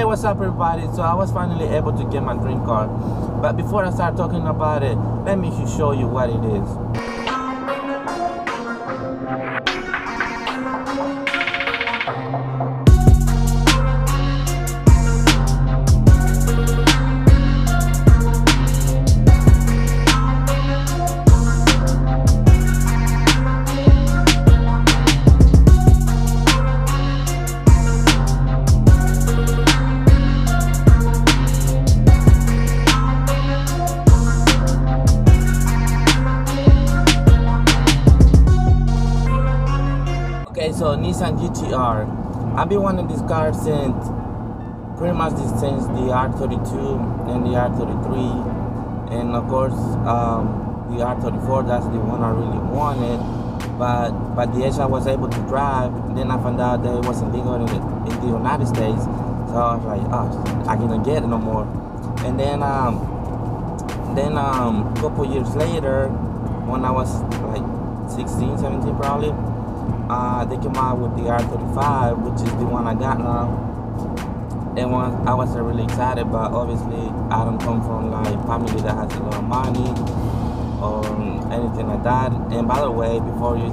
Hey, what's up everybody? So I was finally able to get my dream car, but before I start talking about it, let me show you what it is. Okay, so Nissan GTR. I've been wanting this car since pretty much since the R32 and the R33, and of course the R34. That's the one I really wanted. But the edge I was able to drive. Then I found out that it wasn't legal in the United States. So I was like, oh, I can't get it no more. And then a couple years later, when I was like 16, 17 probably. They came out with the R35, which is the one I got now. And I was really excited, but obviously I don't come from like family that has a lot of money or anything like that. And by the way, before you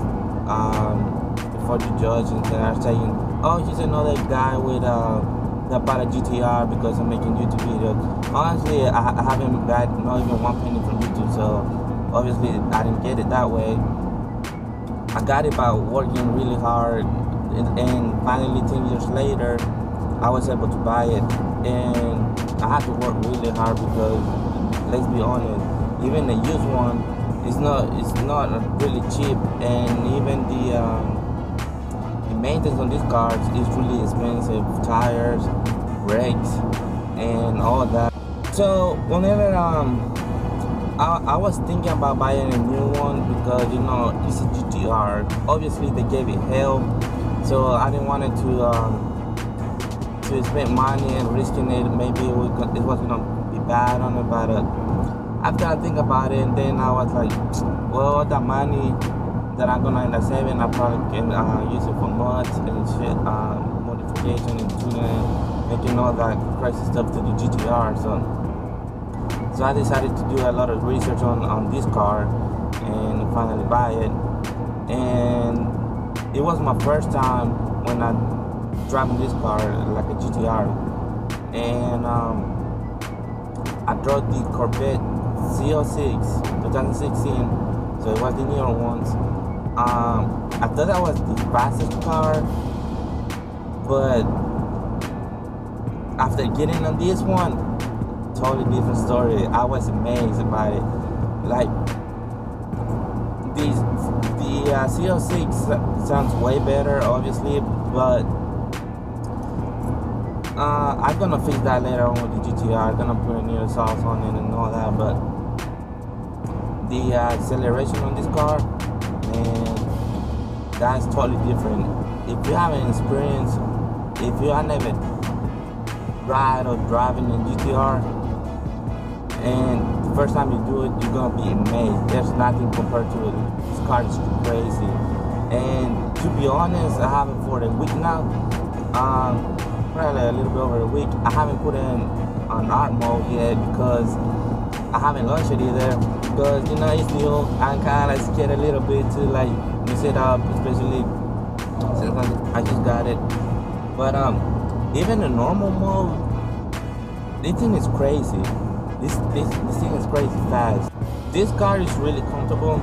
judge and start saying, oh, he's another guy with that bought a GTR because I'm making YouTube videos. Honestly, I haven't got not even one penny from YouTube, so obviously I didn't get it that way. I got it by working really hard, and finally 10 years later I was able to buy it. And I had to work really hard because, let's be honest, even the used one it's not really cheap, and even the maintenance on these cars is really expensive. Tires, brakes, and all that. So whenever I was thinking about buying a new one because, you know, it's a GTR. Obviously, they gave it hell, so I didn't want it to spend money and risking it. Maybe it was gonna be bad on it, but after I think about it, and then I was like, well, the money that I'm gonna end up saving, I probably can use it for mods and shit, modification and tuning, making all that crazy stuff to the GTR. So I decided to do a lot of research on this car and finally buy it. And it was my first time when I driving this car, like a GTR. And I drove the Corvette CO6 2016, so it was the newer ones. I thought that was the fastest car, but after getting on this one, totally different story. I was amazed about it. Like the CO6 sounds way better, obviously, but I'm gonna fix that later on with the GTR. I'm gonna put a new sauce on it and all that. But the acceleration on this car, man, that's totally different. If you haven't experienced, if you have never ride or driving in GTR, and the first time you do it, you're gonna be amazed. There's nothing compared to it. This car is crazy. And to be honest, I haven't for a week now, probably a little bit over a week. I haven't put in on art mode yet because I haven't launched it either. Because, you know, it's new. I'm kind of scared a little bit to like mix it up, especially since I just got it. But even the normal mode, this thing is crazy. This thing is crazy fast. This car is really comfortable.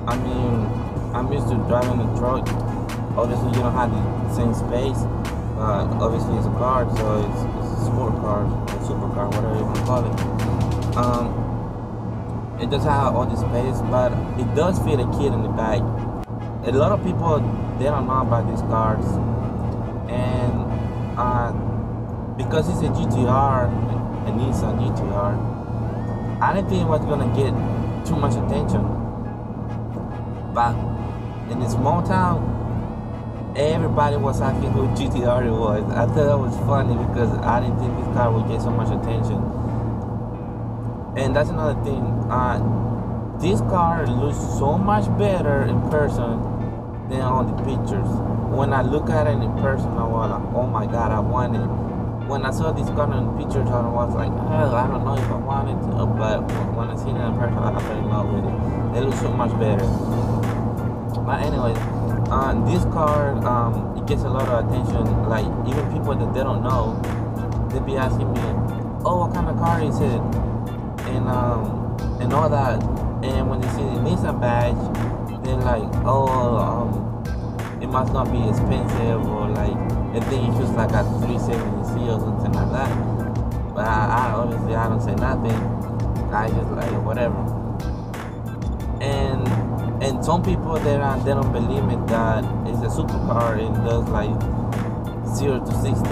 I mean, I'm used to driving a truck. Obviously, you don't have the same space. Obviously, it's a car, so it's a sport car, or supercar, whatever you want to call it. It doesn't have all the space, but it does fit a kid in the back. A lot of people, they don't know about these cars, and because it's a GTR, a Nissan GTR, I didn't think it was gonna get too much attention. But in a small town, everybody was asking who GTR it was. I thought that was funny because I didn't think this car would get so much attention. And that's another thing. This car looks so much better in person than on the pictures. When I look at it in person, I was like, oh my god, I want it. when I saw this car in pictures, I was like, hell, I don't know if I wanted to, but when I seen it in person, I fell in love with it. It looks so much better. But anyways, this car, it gets a lot of attention. Like, even people that they don't know, they be asking me, oh, what kind of car is it? And all that. And when they see the Nissan badge, they're like, oh, it must not be expensive, or like, I think it's just like a 370C or something like that. But I obviously I don't say nothing. I just like whatever. And some people they don't believe it that it's a supercar and does like 0 to 60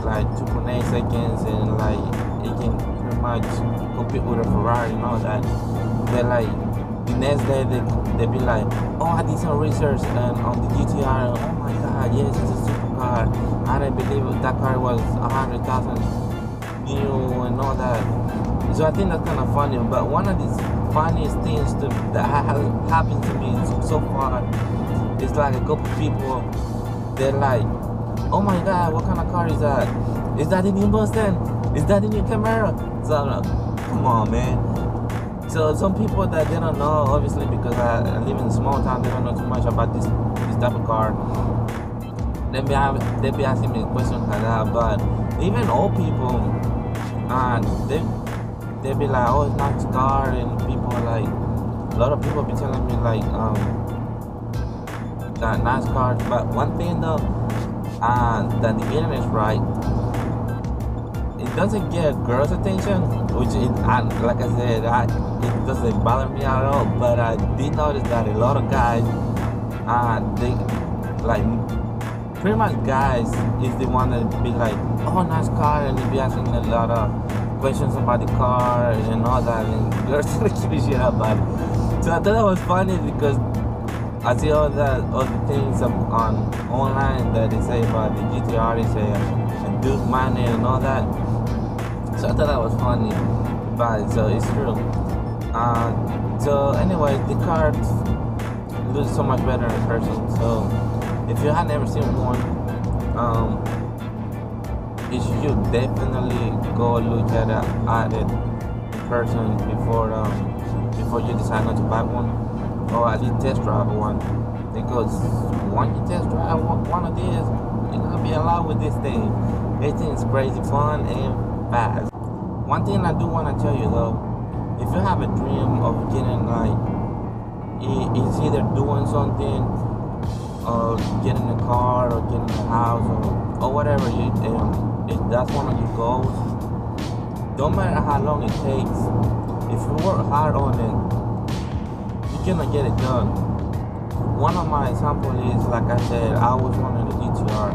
like 2.8 seconds, and like it can pretty much compete with a Ferrari and all that. They're like, the next day they be like, oh, I did some research on the GTR. Oh my God, yes, it's a supercar. I didn't believe it. That car was 100,000 new and all that. So I think that's kind of funny. But one of these funniest things that has happened to me so far is like a couple people. They're like, oh my God, what kind of car is that? Is that the new Mustang? Is that the new Camaro? So I'm like, come on, man. So some people that they don't know, obviously because I live in a small town, they don't know too much about this type of car. They be asking me questions like that. But even old people, they be like, oh, it's not a car, and people like, a lot of people be telling me like, that nice cars. But one thing though, that the internet's right, it doesn't get girls' attention, which like I said, it doesn't bother me at all. But I did notice that a lot of guys, they like, pretty much guys is the one that be like, oh, nice car, and they be asking a lot of questions about the car and all that, and girls don't give a shit about it. So I thought that was funny because I see all the things on online that they say about the GTR, they say a Duke Magnet and all that. So I thought that was funny, but so it's true. So anyway, the car looks so much better in person. So if you have never seen one, you should definitely go look at it in person before you decide not to buy one, or at least test drive one. Because once you test drive one of these, you're gonna be in love with this thing. Everything is crazy fun and fast. One thing I do want to tell you though, if you have a dream of getting like, it's either doing something or getting a car or getting a house or whatever, if that's one of your goals, don't matter how long it takes, if you work hard on it, you're gonna get it done. One of my examples is, like I said, I always wanted a GTR.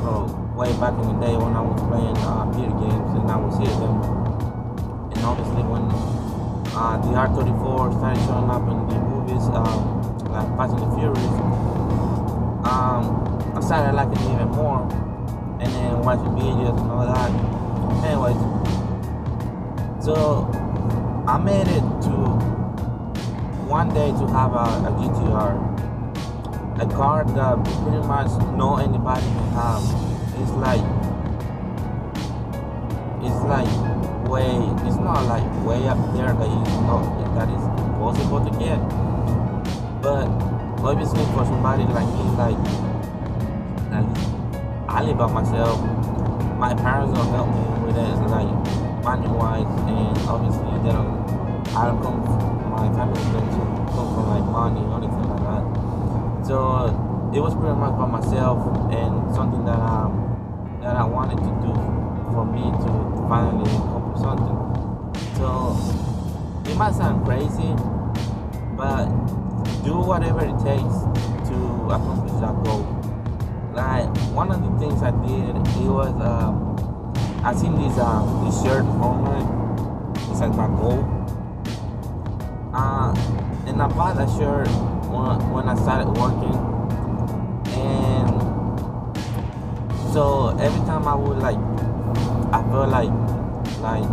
So way back in the day when I was playing video games and I would see them. And obviously when the R34 started showing up in the movies, like Fast and the Furious, I started liking it even more, and then watching videos and all that. Anyways, so I made it to one day to have a GTR, a car that pretty much no anybody can have. It's not like way up there that is impossible to get. But obviously for somebody like me, like I live by myself, my parents don't help me with it, like money wise, and obviously I don't come from, my family doesn't come from like money or anything like that. So it was pretty much by myself, and something that I wanted to do for me to finally accomplish something. So it might sound crazy, but do whatever it takes to accomplish that goal. Like one of the things I did, it was I seen this shirt online. It's like my goal, and I bought that shirt when I started working. And so every time I would I felt like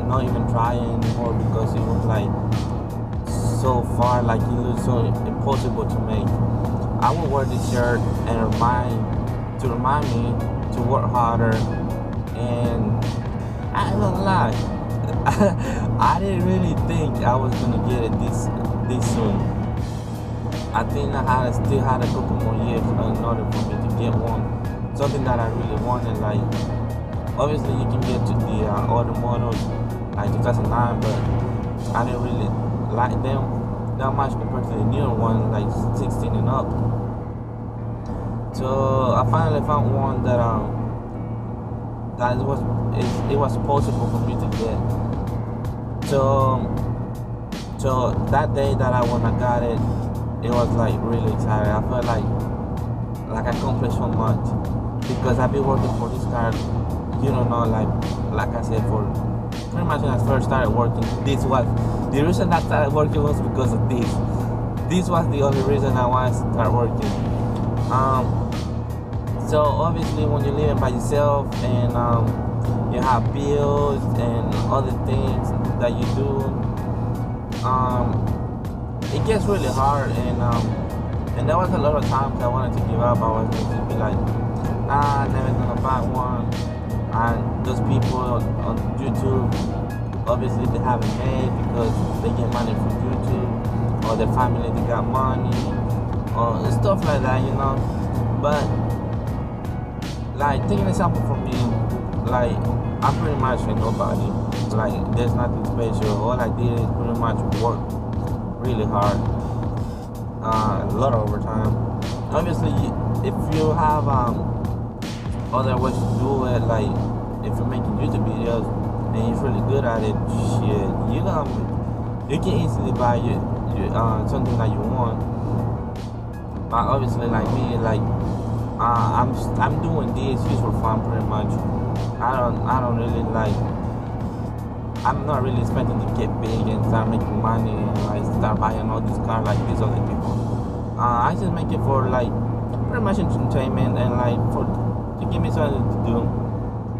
not even trying anymore, because it was like so far, like it was so impossible to make. I would wear this shirt and remind me to work harder and lie. I didn't really think I was gonna get it this soon. I think I still had a couple more years in order for me to get one. Something that I really wanted. Like, obviously you can get to the older models like 2009, but I didn't really like them that much compared to the newer ones, like 16 and up. So I finally found one that it was possible for me to get. So that day that when I got it, it was like really exciting. I felt like I accomplished so much because I've been working for this car. You don't know, like I said, for pretty much when I first started working. This was the reason I started working was because of this. This was the only reason I wanted to start working. So obviously when you're living by yourself and you have bills and other things that you do, it gets really hard, and there was a lot of times I wanted to give up. I was going to be like, nah, I'm never gonna buy one. And those people on YouTube, obviously they haven't made because they get money from YouTube, or their family they got money, or stuff like that, you know. But like, taking an example from me, like, I'm pretty much a nobody. Like, there's nothing special. All I did is pretty much work really hard, a lot of overtime. Obviously, if you have other ways to do it, like if you're making YouTube videos and you're really good at it, shit, you can easily buy something that you want. But obviously, like me, like I'm doing this just for fun, pretty much. I don't really like. I'm not really expecting to get big and start making money and like start buying all these cars like these other people. I just make it for like pretty much entertainment and like to give me something to do,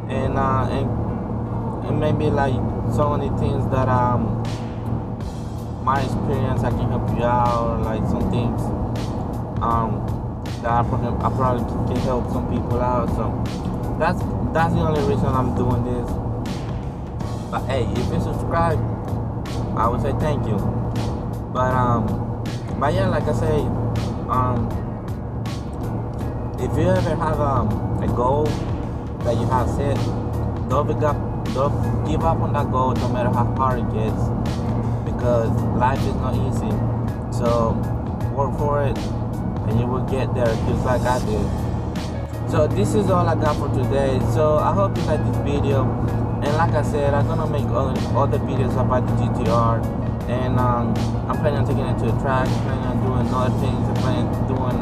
and maybe like so many things that my experience I can help you out, or like some things that I probably can help some people out. So that's the only reason I'm doing this. But hey, if you subscribe, I would say thank you. But yeah, like I say, if you ever have a goal that you have set, don't give up on that goal, no matter how hard it gets, because life is not easy. So work for it, and you will get there just like I did. So this is all I got for today. So I hope you like this video. And like I said, I'm gonna make other videos about the GTR, and I'm planning on taking it to the track, planning on doing other things, I'm planning on doing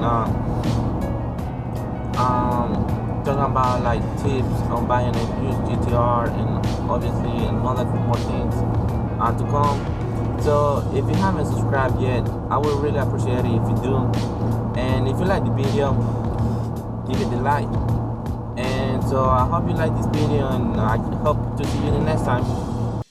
talking about like tips on buying a used GTR, and obviously another more things to come. So if you haven't subscribed yet, I would really appreciate it if you do. And if you like the video, give it a like. And so I hope you like this video, and I hope to see you the next time.